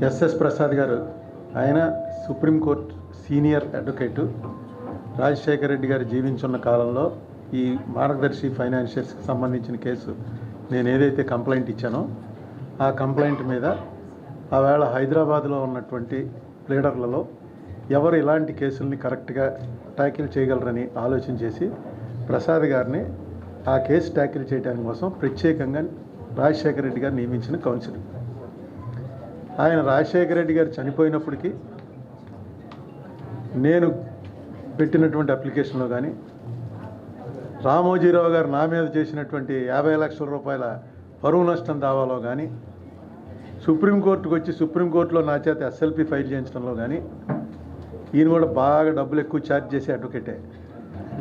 SS Prasad గారు ఆయన supreme court senior advocate. Rajasekhara Reddy గారు జీవించున్న కాలంలో ఈ మార్గదర్శి ఫైనాన్షియర్స్కి సంబంధించిన కేసు నేను ఏదైతే కంప్లైంట్ ఇచ్చానో ఆ కంప్లైంట్ మీద ఆవేళ హైదరాబాద్లో ఉన్నటువంటి ప్లేడర్లలో ఎవరు ఇలాంటి కేసుల్ని కరెక్ట్గా ట్యాకిల్ చేయగలరని ఆలోచన చేసి ప్రసాద్ గారిని ఆ కేసు ట్యాకిల్ చేయడానికి కోసం ప్రత్యేకంగా రాజశేఖర రెడ్డి గారు నియమించిన కౌన్సిల్. ఆయన రాజశేఖర రెడ్డి గారు చనిపోయినప్పటికీ నేను పెట్టినటువంటి అప్లికేషన్లో కానీ రామోజీరావు గారు నా మీద చేసినటువంటి 50 లక్షల రూపాయల పరువు నష్టం దావాలో కానీ సుప్రీంకోర్టుకు వచ్చి సుప్రీంకోర్టులో నా చేత ఎస్ఎల్పి ఫైల్ చేయించడంలో కానీ ఈయన కూడా బాగా డబ్బులు ఎక్కువ ఛార్జ్ చేసే అడ్వకేటే.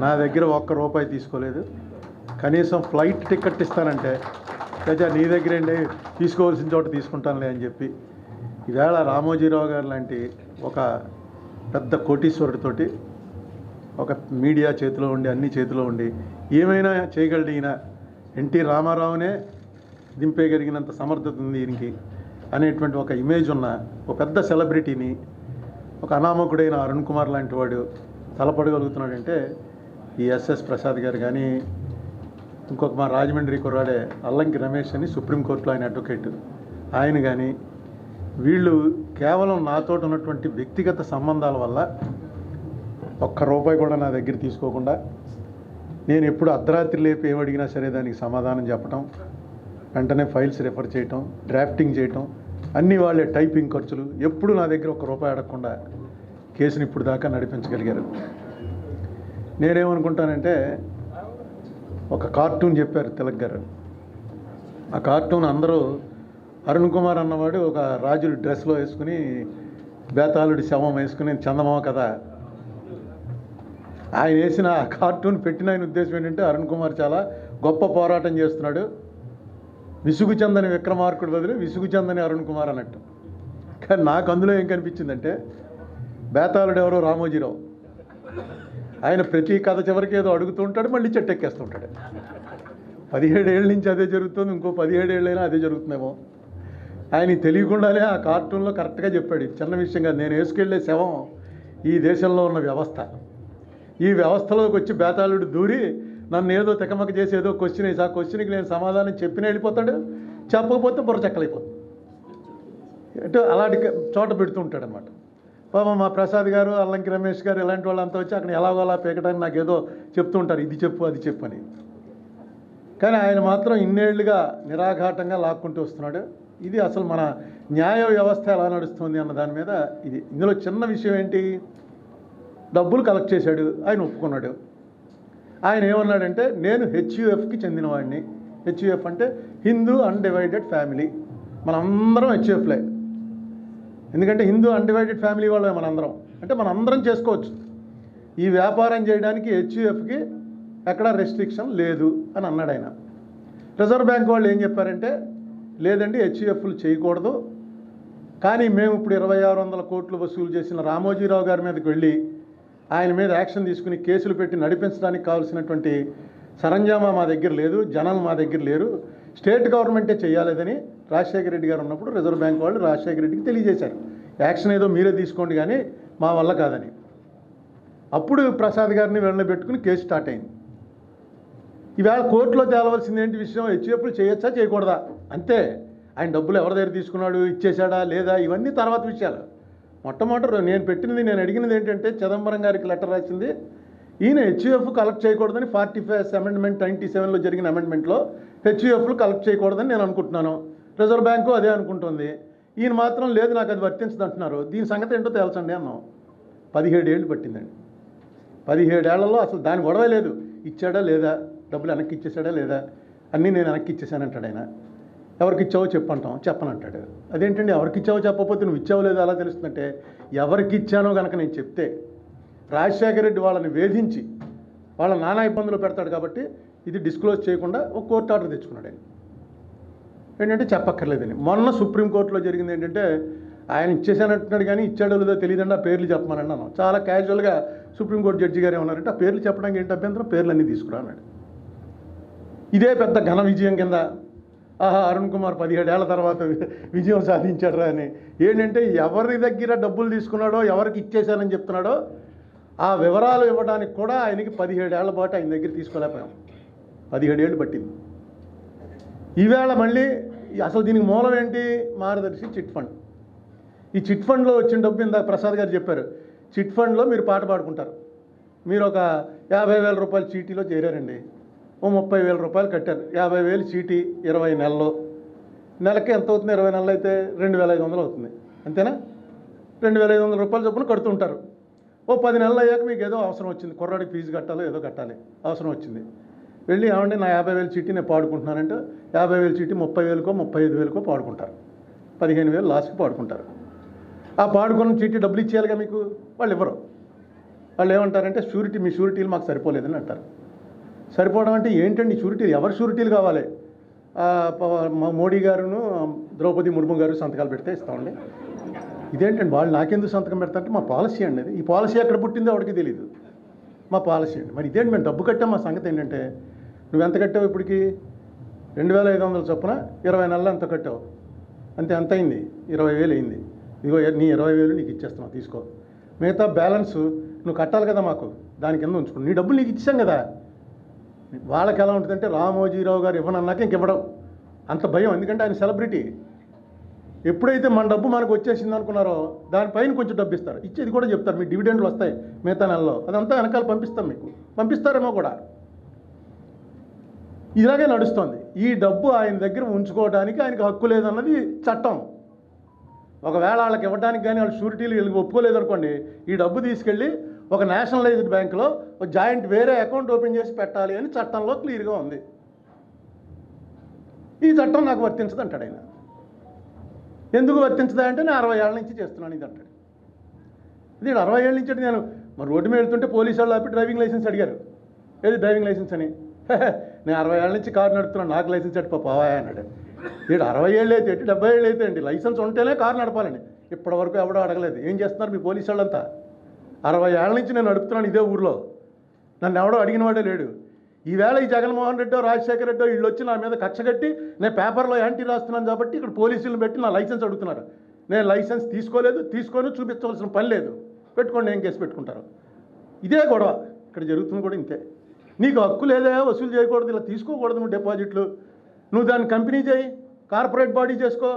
నా దగ్గర ₹1 తీసుకోలేదు. కనీసం ఫ్లైట్ టికెట్ ఇస్తానంటే లేదా నీ దగ్గరేండి తీసుకోవాల్సిన చోట తీసుకుంటానులే అని చెప్పి ఈవేళ రామోజీరావు గారు లాంటి ఒక పెద్ద కోటీశ్వరుడితోటి ఒక మీడియా చేతిలో ఉండి అన్ని చేతిలో ఉండి ఏమైనా చేయగలడు ఈయన, ఎన్టీ రామారావునే దింపేయగలిగినంత సమర్థత ఉంది ఈయనకి అనేటువంటి ఒక ఇమేజ్ ఉన్న ఒక పెద్ద సెలబ్రిటీని ఒక అనామకుడైన అరుణ్ కుమార్ లాంటి వాడు తలపడగలుగుతున్నాడంటే ఈ ఎస్ఎస్ ప్రసాద్ గారు కానీ ఇంకొక మా రాజమండ్రి కుర్రాడే అల్లంకి రమేష్ అని సుప్రీంకోర్టులో ఆయన అడ్వకేట్, ఆయన కానీ వీళ్ళు కేవలం నాతో ఉన్నటువంటి వ్యక్తిగత సంబంధాల వల్ల ₹1 కూడా నా దగ్గర తీసుకోకుండా నేను ఎప్పుడు అర్ధరాత్రి లేపి ఏమడిగినా సరే దానికి సమాధానం చెప్పటం, వెంటనే ఫైల్స్ రెఫర్ చేయటం, డ్రాఫ్టింగ్ చేయటం, అన్నీ వాళ్ళే టైపింగ్ ఖర్చులు, ఎప్పుడు నా దగ్గర ₹1 అడగకుండా కేసుని ఇప్పుడు దాకా నడిపించగలిగారు. నేనేమనుకుంటానంటే ఒక కార్టూన్ చెప్పారు తిలక్ గారు. ఆ కార్టూన్ అందరూ అరుణ్ కుమార్ అన్నవాడు ఒక రాజుల డ్రెస్లో వేసుకుని బేతాళుడి శవం వేసుకుని చందమామ కదా ఆయన వేసిన ఆ కార్టూన్ పెట్టిన ఆయన ఉద్దేశం ఏంటంటే అరుణ్ కుమార్ చాలా గొప్ప పోరాటం చేస్తున్నాడు, విసుగు చెందని విక్రమార్కుడు బదులు విసుగు చెందని అరుణ్ కుమార్ అన్నట్టు. కానీ నాకు అందులో ఏం కనిపించిందంటే బేతాళుడు ఎవరో రామోజీరావు, ఆయన ప్రతి కథ చివరికి ఏదో అడుగుతూ ఉంటాడు, మళ్ళీ చెట్టెక్కేస్తుంటాడు. 17 ఏళ్ళ నుంచి అదే జరుగుతుంది, ఇంకో 17 ఏళ్ళైనా అదే జరుగుతుందేమో. ఆయనకి తెలియకుండానే ఆ కార్టూన్లో కరెక్ట్గా చెప్పాడు. చిన్న విషయం కాదు, నేను వేసుకెళ్లే శవం ఈ దేశంలో ఉన్న వ్యవస్థ, ఈ వ్యవస్థలోకి వచ్చి బేతాళుడు దూరి నన్ను ఏదో తికమక చేసి ఏదో క్వశ్చన్ వేసి ఆ క్వశ్చన్కి నేను సమాధానం చెప్పిన వెళ్ళిపోతాడు, చెప్పకపోతే బుర్ర చెక్కలైపోతుంది. అంటే అలాంటి చోట పెడుతూ ఉంటాడు అనమాట. పాపం మా ప్రసాద్ గారు అల్లంకి రమేష్ గారు ఇలాంటి వాళ్ళంతా వచ్చి అక్కడ ఎలాగోలా పీకడానికి నాకు ఏదో చెప్తూ ఉంటారు, ఇది చెప్పు అది చెప్పు అని. కానీ ఆయన మాత్రం ఇన్నేళ్లుగా నిరాఘాటంగా లాక్కుంటూ వస్తున్నాడు. ఇది అసలు మన న్యాయ వ్యవస్థ ఎలా నడుస్తుంది అన్న దాని మీద ఇది. ఇందులో చిన్న విషయం ఏంటి, డబ్బులు కలెక్ట్ చేశాడు, ఆయన ఒప్పుకున్నాడు. ఆయన ఏమన్నాడంటే నేను హెచ్యుఎఫ్కి చెందినవాడిని. హెచ్యుఎఫ్ అంటే హిందూ అన్డివైడెడ్ ఫ్యామిలీ, మనందరం హెచ్యుఎఫ్లే. ఎందుకంటే హిందూ అన్డివైడెడ్ ఫ్యామిలీ వాళ్ళే మనందరం, అంటే మనందరం చేసుకోవచ్చు ఈ వ్యాపారం చేయడానికి. హెచ్యుఎఫ్కి ఎక్కడ రెస్ట్రిక్షన్ లేదు అని అన్నాడు ఆయన. రిజర్వ్ బ్యాంక్ వాళ్ళు ఏం చెప్పారంటే లేదండి హెచ్యుఎఫ్లు చేయకూడదు, కానీ మేము ఇప్పుడు 2600 కోట్లు వసూలు చేసిన రామోజీరావు గారి మీదకి వెళ్ళి ఆయన మీద యాక్షన్ తీసుకుని కేసులు పెట్టి నడిపించడానికి కావాల్సినటువంటి సరంజామా మా దగ్గర లేదు, జనాలు మా దగ్గర లేరు, స్టేట్ గవర్నమెంటే చేయాలేదని రాజశేఖర రెడ్డి గారు ఉన్నప్పుడు రిజర్వ్ బ్యాంక్ వాళ్ళు రాజశేఖర రెడ్డికి తెలియజేశారు, యాక్షన్ ఏదో మీరే తీసుకోండి కానీ మా వల్ల కాదని. అప్పుడు ప్రసాద్ గారిని వెళ్ళబెట్టుకుని కేసు స్టార్ట్ అయింది. ఈవేళ కోర్టులో తేలవలసింది ఏంటి విషయం, హెచ్యుఎఫ్లు చేయొచ్చా చేయకూడదా అంతే. ఆయన డబ్బులు ఎవరి దగ్గర తీసుకున్నాడు, ఇచ్చేశాడా లేదా, ఇవన్నీ తర్వాత విషయాలు. మొట్టమొదటి నేను పెట్టినది, నేను అడిగినది ఏంటంటే చిదంబరం గారికి లెటర్ రాసింది ఈయన హెచ్యుఎఫ్ కలెక్ట్ చేయకూడదని 45 అమెండ్మెంట్ 97లో జరిగిన అమెండ్మెంట్లో హెచ్యుఎఫ్లు కలెక్ట్ చేయకూడదని నేను అనుకుంటున్నాను, రిజర్వ్ బ్యాంకు అదే అనుకుంటుంది. ఈయన మాత్రం లేదు నాకు అది వర్తించదు అంటున్నారు. దీని సంగతి ఏంటో తేల్చండి అన్నాం. 17 ఏళ్ళు పట్టిందండి. 17 ఏళ్లలో అసలు దాని గొడవ లేదు, ఇచ్చాడా లేదా, డబ్బులు వెనక్కి ఇచ్చేసాడా లేదా, అన్నీ నేను వెనక్కి ఇచ్చేసానంటాడు ఆయన. ఎవరికి ఇచ్చావో చెప్పంటాం, చెప్పనంటాడు. అదేంటండి ఎవరికి ఇచ్చావో చెప్పకపోతే నువ్వు ఇచ్చావో లేదో అలా తెలుస్తుందంటే, ఎవరికి ఇచ్చానో కనుక నేను చెప్తే రాజశేఖర రెడ్డి వాళ్ళని వేధించి వాళ్ళ నానా ఇబ్బందులు పెడతాడు కాబట్టి ఇది డిస్క్లోజ్ చేయకుండా ఒక కోర్టు ఆర్డర్ తెచ్చుకున్నాడు ఆయన. ఏంటంటే చెప్పక్కర్లేదని. మొన్న సుప్రీంకోర్టులో జరిగింది ఏంటంటే ఆయన ఇచ్చేసానంటున్నాడు కానీ ఇచ్చాడో లేదో తెలియదండి, ఆ పేర్లు చెప్పమని అన్నాను. చాలా క్యాజువల్గా సుప్రీంకోర్టు జడ్జి గారు ఏమన్నారంటే ఆ పేర్లు చెప్పడానికి ఏంటి అభ్యంతరం, పేర్లన్నీ తీసుకురా అన్నాడు. ఇదే పెద్ద ఘన విజయం కింద ఆహా అరుణ్ కుమార్ 17 ఏళ్ల తర్వాత విజయం సాధించాడురా అని. ఏంటంటే ఎవరి దగ్గర డబ్బులు తీసుకున్నాడో, ఎవరికి ఇచ్చేశానని చెప్తున్నాడో ఆ వివరాలు ఇవ్వడానికి కూడా ఆయనకి 17 ఏళ్ల పాటు ఆయన దగ్గర తీసుకోలేకపోయాం. 17 ఏళ్ళు పట్టింది. ఈవేళ మళ్ళీ అసలు దీనికి మూలం ఏంటి? మార్గదర్శి చిట్ ఫండ్. ఈ చిట్ ఫండ్లో వచ్చిన డబ్బు ఇందాక ప్రసాద్ గారు చెప్పారు. చిట్ ఫండ్లో మీరు పాట పాడుకుంటారు. మీరు ఒక 50,000 రూపాయల చీటీలో చేరారండి. ఓ 30,000 రూపాయలు కట్టారు. 50,000 చీటీ 20 నెలల్లో. నెలకి ఎంత అవుతుంది? 20 నెలలు అయితే 2,500 అవుతుంది. అంతేనా? 2,500 రూపాయలు చొప్పున కడుతుంటారు. ఓ 10 నెలలు అయ్యాక మీకు ఏదో అవసరం వచ్చింది, కుర్రాడికి ఫీజు కట్టాలో ఏదో కట్టాలి, అవసరం వచ్చింది. వెళ్ళి ఏమండి నా 50,000 చీటీ నేను పాడుకుంటున్నానంటే 50,000 చీటీ 30,000కో 35,000కో పాడుకుంటారు. 15,000 లాస్ట్కి పాడుకుంటారు. ఆ పాడుకున్న చీటీ డబ్బులు ఇచ్చేయాలిగా మీకు. వాళ్ళు ఇవ్వరు. వాళ్ళు ఏమంటారంటే షూరిటీ, మీ షూరిటీలు మాకు సరిపోలేదని అంటారు. సరిపోవడం అంటే ఏంటండి? షూరిటీలు ఎవరు షూరిటీలు కావాలి? మోడీ గారును ద్రౌపది ముర్ము గారు సంతకాలు పెడితే ఇస్తామండి. ఇదేంటండి? వాళ్ళు నాకెందుకు సంతకం పెడతారంటే మా పాలసీ అండి అది. ఈ పాలసీ ఎక్కడ పుట్టిందో ఎవరికి తెలియదు. మా పాలసీ అండి. మరి ఇదేంటి? మేము డబ్బు కట్టాం. మా సంగతి ఏంటంటే నువ్వెంత కట్టావు ఇప్పటికి? 2,500 చొప్పున 20 నెలలు ఎంత కట్టావు? అంతే. ఎంత అయింది? 20,000 అయింది. ఇదిగో నీ 20,000 నీకు ఇచ్చేస్తున్నావు, తీసుకో. మిగతా బ్యాలెన్స్ నువ్వు కట్టాలి కదా మాకు, దాని కింద ఉంచుకో. నీ డబ్బులు నీకు ఇచ్చాం కదా. వాళ్ళకి ఎలా ఉంటుందంటే రామోజీరావు గారు ఇవ్వనన్నాక ఇంక ఇవ్వడం అంత భయం. ఎందుకంటే ఆయన సెలబ్రిటీ. ఎప్పుడైతే మన డబ్బు మనకు వచ్చేసింది అనుకున్నారో దానిపైన కొంచెం డబ్బు ఇస్తారు. ఇచ్చేది కూడా చెప్తారు, మీ డివిడెండ్లు వస్తాయి మిగతా నెలలో, అదంతా వెనకాల పంపిస్తాం మీకు, పంపిస్తారేమో కూడా. ఇలాగే నడుస్తుంది. ఈ డబ్బు ఆయన దగ్గర ఉంచుకోవడానికి ఆయనకు హక్కు లేదన్నది చట్టం. ఒకవేళ వాళ్ళకి ఇవ్వడానికి కానీ వాళ్ళు షూరిటీలు వీళ్ళకి ఒప్పుకోలేదనుకోండి, ఈ డబ్బు తీసుకెళ్ళి ఒక నేషనలైజ్డ్ బ్యాంకులో ఒక జాయింట్ వేరే అకౌంట్ ఓపెన్ చేసి పెట్టాలి అని చట్టంలో క్లియర్గా ఉంది. ఈ చట్టం నాకు వర్తించదు అంటాడు ఆయన. ఎందుకు వర్తించదా అంటే నేను 60 ఏళ్ళ నుంచి చేస్తున్నాను ఇది అంటాడు. ఇది 60 ఏళ్ళ నుంచి అంటే నేను మరి రోడ్డు మీద వెళ్తుంటే పోలీసు వాళ్ళు ఆపి డ్రైవింగ్ లైసెన్స్ అడిగారు. ఏది డ్రైవింగ్ లైసెన్స్ అని? నేను 60 ఏళ్ళ నుంచి కారు నడుపుతున్నాను, నాకు లైసెన్స్ అడిపో పోవా అన్నాడు. వీడు 60 ఏళ్ళు అయితే 70 ఏళ్ళు అయితే అండి లైసెన్స్ ఉంటేనే కారు నడపాలండి. ఇప్పటివరకు ఎవడో అడగలేదు. ఏం చేస్తున్నారు మీ పోలీసు వాళ్ళంతా? 60 ఏళ్ళ నుంచి నేను నడుపుతున్నాను ఇదే ఊర్లో, నన్ను ఎవడో అడిగిన వాడే లేడు. ఈవేళ ఈ జగన్మోహన్ రెడ్డో రాజశేఖర రెడ్డో వీళ్ళు వచ్చి నా మీద కక్ష కట్టి నేను పేపర్లో యాంటీ రాస్తున్నాను కాబట్టి ఇక్కడ పోలీసులను పెట్టి నా లైసెన్స్ అడుగుతున్నారు. నేను లైసెన్స్ తీసుకోలేదు, తీసుకొని చూపించవలసిన పని లేదు, పెట్టుకోండి, ఏం కేసు పెట్టుకుంటారు. ఇదే గొడవ ఇక్కడ జరుగుతుంది కూడా ఇంతే. నీకు హక్కు లేదా? వసూలు చేయకూడదు, ఇలా తీసుకోకూడదు నువ్వు డిపాజిట్లు. నువ్వు దాన్ని కంపెనీ చేయి, కార్పొరేట్ బాడీ చేసుకో,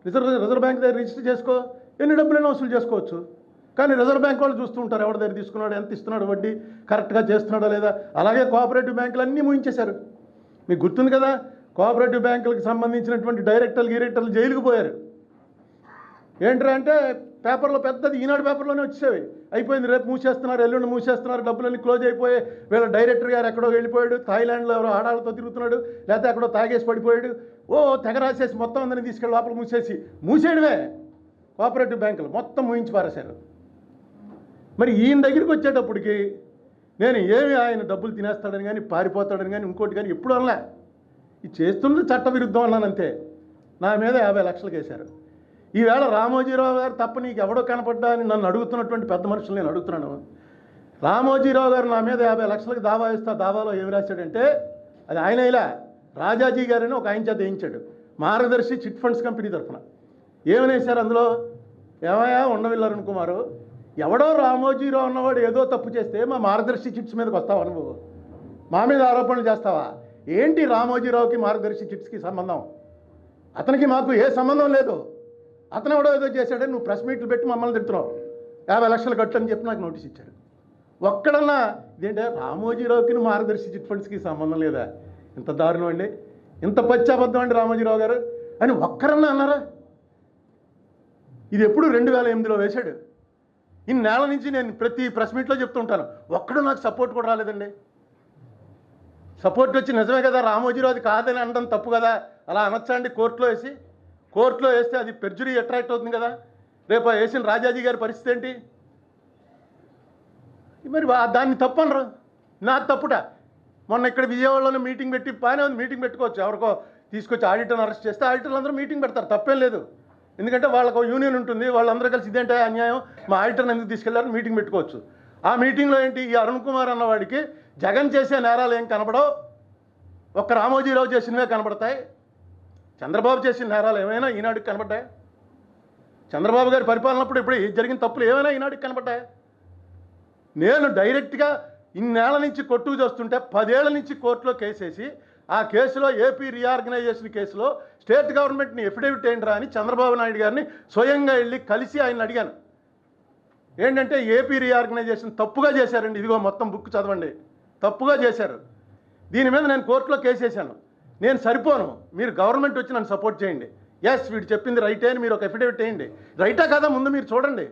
రిజర్వ్ బ్యాంక్ దగ్గర రిజిస్టర్ చేసుకో, ఎన్ని డబ్బులైనా వసూలు చేసుకోవచ్చు. కానీ రిజర్వ్ బ్యాంక్ వాళ్ళు చూస్తూ ఉంటారు ఎవరి దగ్గర తీసుకున్నాడు, ఎంత ఇస్తున్నాడు, వడ్డీ కరెక్ట్గా చేస్తున్నాడో లేదా. అలాగే కోఆపరేటివ్ బ్యాంకులు అన్నీ ముయించేశారు. మీకు గుర్తుంది కదా, కోఆపరేటివ్ బ్యాంకులకు సంబంధించినటువంటి డైరెక్టర్లు జైలుకు పోయారు. ఏంట్రా అంటే పేపర్లో పెద్దది ఈనాడు పేపర్లోనే వచ్చేవి, అయిపోయింది రేపు మూసేస్తున్నారు, ఎల్లుండి మూసేస్తున్నారు, డబ్బులన్నీ క్లోజ్ అయిపోయి వీళ్ళ డైరెక్టర్ గారు ఎక్కడో వెళ్ళిపోయాడు, థాయిలాండ్లో ఎవరో ఆడాలతో తిరుగుతున్నాడు, లేకపోతే ఎక్కడో తాగేసి పడిపోయాడు, ఓ తెగ రాసేసి మొత్తం అందరినీ తీసుకెళ్ళి లోపల మూసేయడమే. కోఆపరేటివ్ బ్యాంకులు మొత్తం మూయించి పారేశారు. మరి ఈయన దగ్గరికి వచ్చేటప్పటికి నేను ఏమి ఆయన డబ్బులు తినేస్తాడని కానీ పారిపోతాడని కానీ ఇంకోటి కానీ ఎప్పుడు అనలే. ఇది చేస్తున్నది చట్ట విరుద్ధం అన్నాను అంతే. నా మీద 50 లక్షలు వేశారు. ఈవేళ రామోజీరావు గారు తప్ప నీకు ఎవడో కనపడ్డా అని నన్ను అడుగుతున్నటువంటి పెద్ద మనుషులు నేను అడుగుతున్నాను. రామోజీరావు గారు నా మీద 50 లక్షలకు దావా ఇస్తా, దావాలో ఏమి రాశాడంటే అది ఆయన ఇలా రాజాజీ గారని ఒక ఆయన చేత వేయించాడు, మార్గదర్శి చిట్ ఫండ్స్ కంపెనీ తరఫున. ఏమని వేశారు అందులో? ఏమయ్యా ఉండవిల్లు అరుణ్ కుమారు, ఎవడో రామోజీరావు అన్నవాడు ఏదో తప్పు చేస్తే మా మార్గదర్శి చిట్స్ మీదకి వస్తావా నువ్వు? మా మీద ఆరోపణలు చేస్తావా? ఏంటి రామోజీరావుకి మార్గదర్శి చిట్స్కి సంబంధం? అతనికి మాకు ఏ సంబంధం లేదు. అతను ఎవడో ఏదో చేశాడని నువ్వు ప్రెస్ మీట్లు పెట్టి మమ్మల్ని తిడుతున్నావు. 50 లక్షలు కట్టు అని చెప్పి నాకు నోటీస్ ఇచ్చాడు. ఒక్కడన్నా ఇదేంటే రామోజీరావుకి మార్గదర్శి చిట్ ఫండ్స్కి సంబంధం లేదా? ఇంత దారుణం అండి, ఇంత పచ్చాబద్ధం అండి రామోజీరావు గారు అని ఒక్కరన్నా అన్నారా? ఇది ఎప్పుడు 2008లో వేశాడు. ఇన్నేళ్ల నుంచి నేను ప్రతి ప్రెస్ మీట్లో చెప్తుంటాను, ఒక్కడు నాకు సపోర్ట్ కూడా రాలేదండి. సపోర్ట్ వచ్చి నిజమే కదా రామోజీరావు అది కాదని అనడం తప్పు కదా, అలా అనొచ్చా అండి? కోర్టులో వేస్తే అది పెర్జురీ అట్రాక్ట్ అవుతుంది కదా. రేపు వేసిన రాజాజీ గారి పరిస్థితి ఏంటి? మరి దాన్ని తప్పు అనరు, నాకు తప్పుట. మొన్న ఇక్కడ విజయవాడలోనే మీటింగ్ పెట్టి బాగానే ఉంది, మీటింగ్ పెట్టుకోవచ్చు. ఎవరికో తీసుకొచ్చి ఆడిటర్ని అరెస్ట్ చేస్తే ఆడిటర్లు అందరూ మీటింగ్ పెడతారు, తప్పేం లేదు. ఎందుకంటే వాళ్ళకు యూనియన్ ఉంటుంది, వాళ్ళందరూ కలిసి ఇదేంటే అన్యాయం, మా ఆడిటర్ని ఎందుకు తీసుకెళ్లారు మీటింగ్ పెట్టుకోవచ్చు. ఆ మీటింగ్లో ఏంటి, ఈ అరుణ్ కుమార్ అన్నవాడికి జగన్ చేసే నేరాలు ఏం కనపడవు, ఒక్క రామోజీరావు చేసినవే కనపడతాయి. చంద్రబాబు చేసిన నేరాలు ఏమైనా ఈనాడుకి కనబడ్డాయా? చంద్రబాబు గారి పరిపాలనప్పుడు ఇప్పుడు జరిగిన తప్పులు ఏమైనా ఈనాడుకి కనబడ్డాయా? నేను డైరెక్ట్గా ఇన్నేళ్ల నుంచి కొట్టుకు చేస్తుంటే 10 ఏళ్ల నుంచి కోర్టులో కేసేసి ఆ కేసులో ఏపీ రీఆర్గనైజేషన్ కేసులో స్టేట్ గవర్నమెంట్ని ఎఫిడేవిట్ ఏంట్రా అని చంద్రబాబు నాయుడు గారిని స్వయంగా వెళ్ళి కలిసి ఆయన అడిగాను. ఏంటంటే ఏపీ రీఆర్గనైజేషన్ తప్పుగా చేశారండి, ఇదిగో మొత్తం బుక్ చదవండి, తప్పుగా చేశారు, దీని మీద నేను కోర్టులో కేసేసాను, నేను సరిపోను, మీరు గవర్నమెంట్ వచ్చి నన్ను సపోర్ట్ చేయండి, ఎస్ వీడు చెప్పింది రైటే అని మీరు ఒక ఎఫిడేవిట్ వేయండి, రైటా కదా ముందు మీరు చూడండి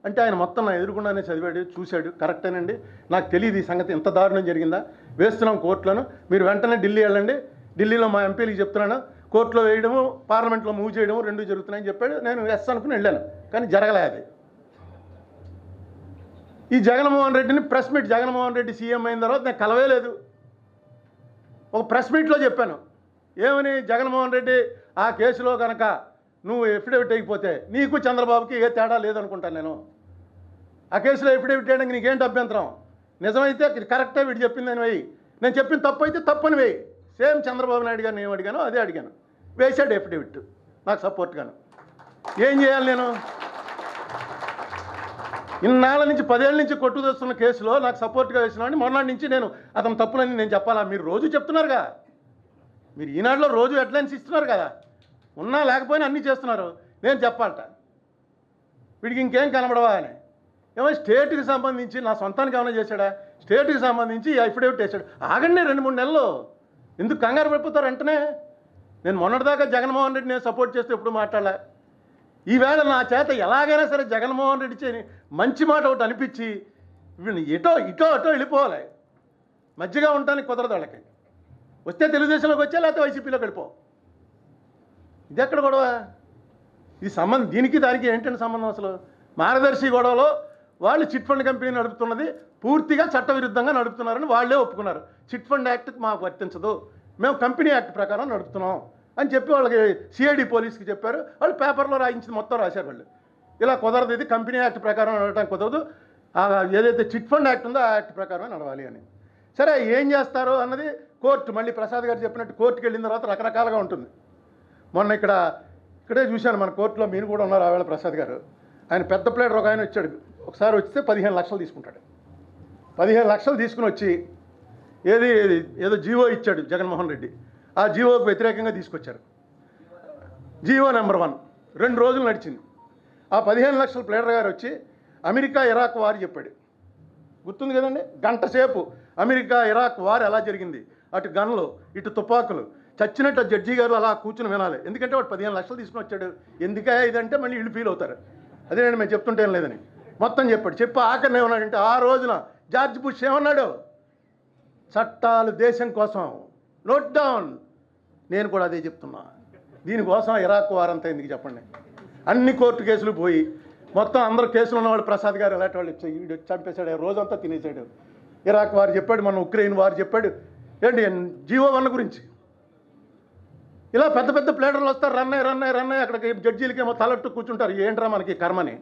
అంటే ఆయన మొత్తం నా ఎదురుకుండానే చదివాడు, చూశాడు, కరెక్టేనండి, నాకు తెలియదు ఈ సంగతి ఇంత దారుణం జరిగిందా, వేస్తున్నాం కోర్టులను, మీరు వెంటనే ఢిల్లీ వెళ్ళండి, ఢిల్లీలో మా ఎంపీలకు చెప్తున్నాను, కోర్టులో వేయడము పార్లమెంట్లో మూవ్ చేయడము రెండు జరుగుతున్నాయని చెప్పాడు. నేను ఎస్ అనుకుని వెళ్ళాను, కానీ జరగలే అది. ఈ జగన్మోహన్ రెడ్డిని press meet, Jaganmohan Reddy CM అయిన తర్వాత నేను కలవేలేదు. ఒక ప్రెస్ మీట్లో చెప్పాను ఏమని, జగన్మోహన్ రెడ్డి ఆ కేసులో కనుక నువ్వు ఎఫిడేవిట్ అయిపోతే నీకు చంద్రబాబుకి ఏ తేడా లేదనుకుంటాను, నేను ఆ కేసులో ఎఫిడేవిట్ వేయడానికి నీకేంటి అభ్యంతరం, నిజమైతే కరెక్టే వీడు చెప్పిందని వేయి, నేను చెప్పిన తప్పు అయితే తప్పని వేయి, సేమ్ చంద్రబాబు నాయుడు గారిని ఏం అడిగానో అదే అడిగాను, వేసాడు ఎఫిడేవిట్ నాకు సపోర్ట్గాను. ఏం చేయాలి నేను? ఇన్నాళ్ళ నుంచి 10 ఏళ్ళ నుంచి కొట్టు తెస్తున్న కేసులో నాకు సపోర్ట్గా వేసినాడు, మొన్నటి నుంచి నేను అతని తప్పులని నేను చెప్పాలా? మీరు రోజు చెప్తున్నారుగా, మీరు ఈనాడులో రోజు హెడ్లైన్స్ ఇస్తున్నారు కదా, ఉన్నా లేకపోయినా అన్నీ చేస్తున్నారు, నేను చెప్పాలట వీడికి ఇంకేం కనబడవా అని. ఏమో స్టేట్కి సంబంధించి నా సొంతానికి ఏమైనా చేశాడా? స్టేట్కి సంబంధించి ఎఫిడేవిట్ వేసాడు. ఆగండి 2-3 నెలలు, ఎందుకు కంగారు పడిపోతారు వెంటనే? నేను మొన్నటిదాకా జగన్మోహన్ రెడ్డి నేను సపోర్ట్ చేస్తే ఎప్పుడు మాట్లాడలే. ఈవేళ నా చేత ఎలాగైనా సరే జగన్మోహన్ రెడ్డి చేయని మంచి మాట ఒకటి అనిపించి వీళ్ళని ఇటో అటో వెళ్ళిపోవాలి, మధ్యగా ఉండడానికి కుదరదు వాళ్ళకి. వస్తే తెలుగుదేశంలోకి వచ్చా, లేకపోతే వైసీపీలోకి వెళ్ళిపో. ఇది ఎక్కడ గొడవ? ఇది సంబంధం దీనికి దానికి ఏంటంటే సంబంధం? అసలు మార్గదర్శి గొడవలో వాళ్ళు చిట్ ఫండ్ కంపెనీ నడుపుతున్నది పూర్తిగా చట్టవిరుద్ధంగా నడుపుతున్నారని వాళ్ళే ఒప్పుకున్నారు. చిట్ ఫండ్ యాక్ట్ మాకు వర్తించదు, మేము కంపెనీ యాక్ట్ ప్రకారం నడుపుతున్నాం అని చెప్పి వాళ్ళకి సిఐడి పోలీస్కి చెప్పారు. వాళ్ళు పేపర్లో రాయించింది మొత్తం రాశారు. వాళ్ళు ఇలా కుదరదు, ఇది కంపెనీ యాక్ట్ ప్రకారం నడవడానికి కుదరదు, ఏదైతే చిట్ ఫండ్ యాక్ట్ ఉందో ఆ యాక్ట్ ప్రకారమే నడవాలి అని. సరే ఏం చేస్తారు అన్నది కోర్టు, మళ్ళీ ప్రసాద్ గారు చెప్పినట్టు కోర్టుకి వెళ్ళిన తర్వాత రకరకాలుగా ఉంటుంది. మొన్న ఇక్కడే చూశాను మన కోర్టులో, మీరు కూడా ఉన్నారు ఆవేళ ప్రసాద్ గారు. ఆయన పెద్ద ప్లేటర్ ఒక ఆయన వచ్చాడు, ఒకసారి వస్తే 15 లక్షలు తీసుకుంటాడు. 15 లక్షలు తీసుకుని వచ్చి ఏదో జీవో ఇచ్చాడు జగన్మోహన్ రెడ్డి, ఆ జీవోకి వ్యతిరేకంగా తీసుకొచ్చారు. జీవో నెంబర్ 1 2 రోజులు నడిచింది. ఆ 15 లక్షల ప్లేటర్ గారు వచ్చి అమెరికా ఇరాక్ వార్ చెప్పాడు, గుర్తుంది కదండి, గంట సేపు అమెరికా ఇరాక్ వార్ ఎలా జరిగింది, అటు గన్లు ఇటు తుపాకులు, చచ్చినట్టు జడ్జి గారు అలా కూర్చుని వినాలి. ఎందుకంటే వాడు 15 లక్షలు తీసుకుని వచ్చాడు, ఎందుకే ఇదంటే మళ్ళీ వీళ్ళు ఫీల్ అవుతారు, అదే నేను మేము చెప్తుంటేం లేదని మొత్తం చెప్పాడు. చెప్పి ఆఖరిని ఏమన్నాడంటే, ఆ రోజున జార్జ్ బుష్ ఏమన్నాడు, చట్టాలు దేశం కోసం, నోట్ డౌన్. నేను కూడా అదే చెప్తున్నా, దీనికోసం ఇరాక్ వార్ అంతా ఎందుకు చెప్పండి? అన్ని కోర్టు కేసులు పోయి మొత్తం అందరూ కేసులు ఉన్నవాళ్ళు ప్రసాద్ గారు ఎలాంటి వాళ్ళు వీడు చంపేశాడు, రోజంతా తినేసాడు. ఇరాక్ వార్ చెప్పాడు, మన ఉక్రెయిన్ వార్ చెప్పాడు, ఏంటి జీవో 1 గురించి. ఇలా పెద్ద పెద్ద ప్లేటర్లు వస్తారు, రన్నయ్య అక్కడికి జడ్జీలకేమో తలట్టు కూర్చుంటారు, ఏంట్రా మనకి కర్మని.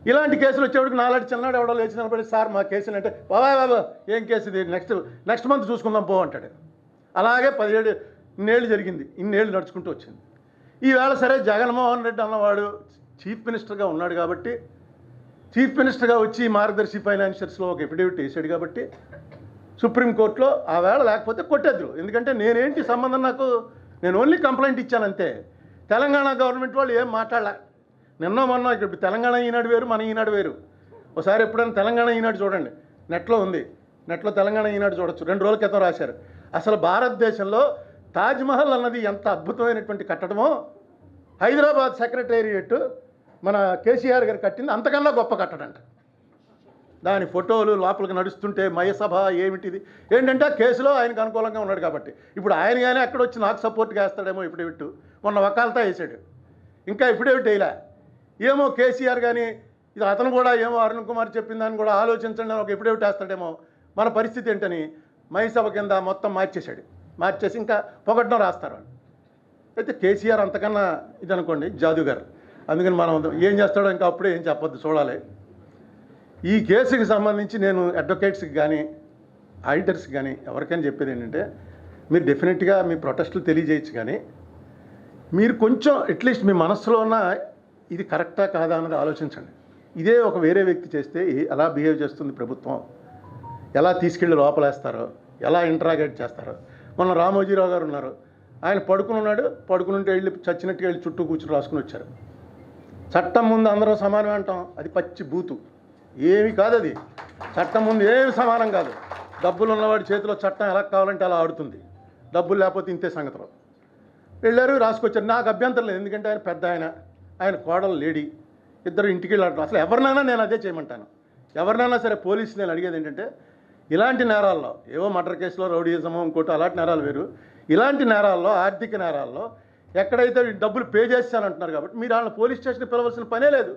ఇలాంటి కేసులు వచ్చేవాడికి నాలాంటి చిన్ననాడు ఎవడో లేచి నిలబడి, సార్ మా కేసులు అంటే, బాబా ఏం కేసు ఇది, నెక్స్ట్ మంత్ చూసుకుందాం పో అంటాడు. అలాగే 17 ఇన్నేళ్ళు జరిగింది, ఇన్నేళ్ళు నడుచుకుంటూ వచ్చింది. ఈవేళ సరే జగన్మోహన్ రెడ్డి అన్నవాడు చీఫ్ మినిస్టర్గా ఉన్నాడు కాబట్టి, చీఫ్ మినిస్టర్గా వచ్చి మార్గదర్శి ఫైనాన్షియల్స్లో ఒక ఎఫిడేవిట్ వేసాడు కాబట్టి సుప్రీంకోర్టులో ఆ వేళ లేకపోతే కొట్టేద్దరు. ఎందుకంటే నేనేంటి సంబంధం, నేను ఓన్లీ కంప్లైంట్ ఇచ్చాను అంతే. తెలంగాణ గవర్నమెంట్ వాళ్ళు ఏం మాట్లాడలే. మొన్న ఇక్కడ తెలంగాణ ఈనాడు వేరు, మన ఈనాడు వేరు. ఒకసారి ఎప్పుడైనా తెలంగాణ ఈనాడు చూడండి, నెట్లో ఉంది, నెట్లో తెలంగాణ ఈనాడు చూడొచ్చు. 2 రోజుల క్రితం రాశారు, అసలు భారతదేశంలో తాజ్మహల్ అన్నది ఎంత అద్భుతమైనటువంటి కట్టడమో, హైదరాబాద్ సెక్రటేరియట్ మన కేసీఆర్ గారు కట్టింది అంతకన్నా గొప్ప కట్టడంట. దాని ఫోటోలు లోపలికి నడుస్తుంటే మయసభ ఏమిటిది, ఏంటంటే కేసులో ఆయనకు అనుకూలంగా ఉన్నాడు కాబట్టి. ఇప్పుడు ఆయన కానీ అక్కడ వచ్చి నాకు సపోర్ట్గా వేస్తాడేమో ఎఫిడేవిట్, మొన్న వకాలతా వేసాడు, ఇంకా ఎఫిడేవిట్ వేయలే. ఏమో కేసీఆర్ కానీ ఇది అతను కూడా ఏమో అరుణ్ కుమార్ చెప్పిన దాన్ని కూడా ఆలోచించండి అని ఒక ఎఫిడేవిట్ వేస్తాడేమో, మన పరిస్థితి ఏంటని మయసభ కింద మొత్తం మార్చేసి ఇంకా పొగడ్డం రాస్తారు వాళ్ళు. అయితే కేసీఆర్ అంతకన్నా ఇది అనుకోండి జాదుగారు, అందుకని మనం ఏం చేస్తాడో ఇంకా అప్పుడే ఏం చెప్పొద్దు, చూడాలి. ఈ కేసుకి సంబంధించి నేను అడ్వకేట్స్కి కానీ ఆడిటర్స్కి కానీ ఎవరికైనా చెప్పేది ఏంటంటే, మీరు డెఫినెట్గా మీ ప్రొటెస్టులు తెలియజేయచ్చు, కానీ మీరు కొంచెం అట్లీస్ట్ మీ మనస్సులో ఉన్న ఇది కరెక్టా కాదా అన్నది ఆలోచించండి. ఇదే ఒక వేరే వ్యక్తి చేస్తే ఎలా బిహేవ్ చేస్తుంది ప్రభుత్వం, ఎలా తీసుకెళ్ళి లోపలేస్తారో, ఎలా ఇంటరాగేట్ చేస్తారో. మొన్న రామోజీరావు గారు ఉన్నారు, ఆయన పడుకుని ఉంటే వెళ్ళి చచ్చినట్టుగా వెళ్ళి చుట్టూ కూర్చుని రాసుకుని వచ్చారు. చట్టం ముందు అందరూ సమానం అంటాం, అది పచ్చి బూతు. ఏమి కాదు అది, చట్టం ముందు ఏమి సమానం కాదు. డబ్బులు ఉన్నవాడి చేతిలో చట్టం ఎలా కావాలంటే అలా ఆడుతుంది, డబ్బులు లేకపోతే ఇంతే సంగతిలో. వెళ్ళారు, రాసుకొచ్చారు. నాకు అభ్యంతరం లేదు, ఎందుకంటే ఆయన పెద్ద ఆయన కోడలు లేడీ, ఇద్దరు ఇంటికి వెళ్ళారు. అసలు ఎవరినైనా నేను అదే చేయమంటాను. ఎవరినైనా సరే పోలీసు నేను అడిగేది ఏంటంటే, ఇలాంటి నేరాల్లో, ఏవో మర్డర్ కేసులో రౌడీజమో ఇంకోటి అలాంటి నేరాలు వేరు, ఇలాంటి నేరాల్లో, ఆర్థిక నేరాల్లో ఎక్కడైతే డబ్బులు పే చేస్తానంటున్నారు కాబట్టి మీరు వాళ్ళని పోలీస్ స్టేషన్కి పిలవాల్సిన పనే లేదు.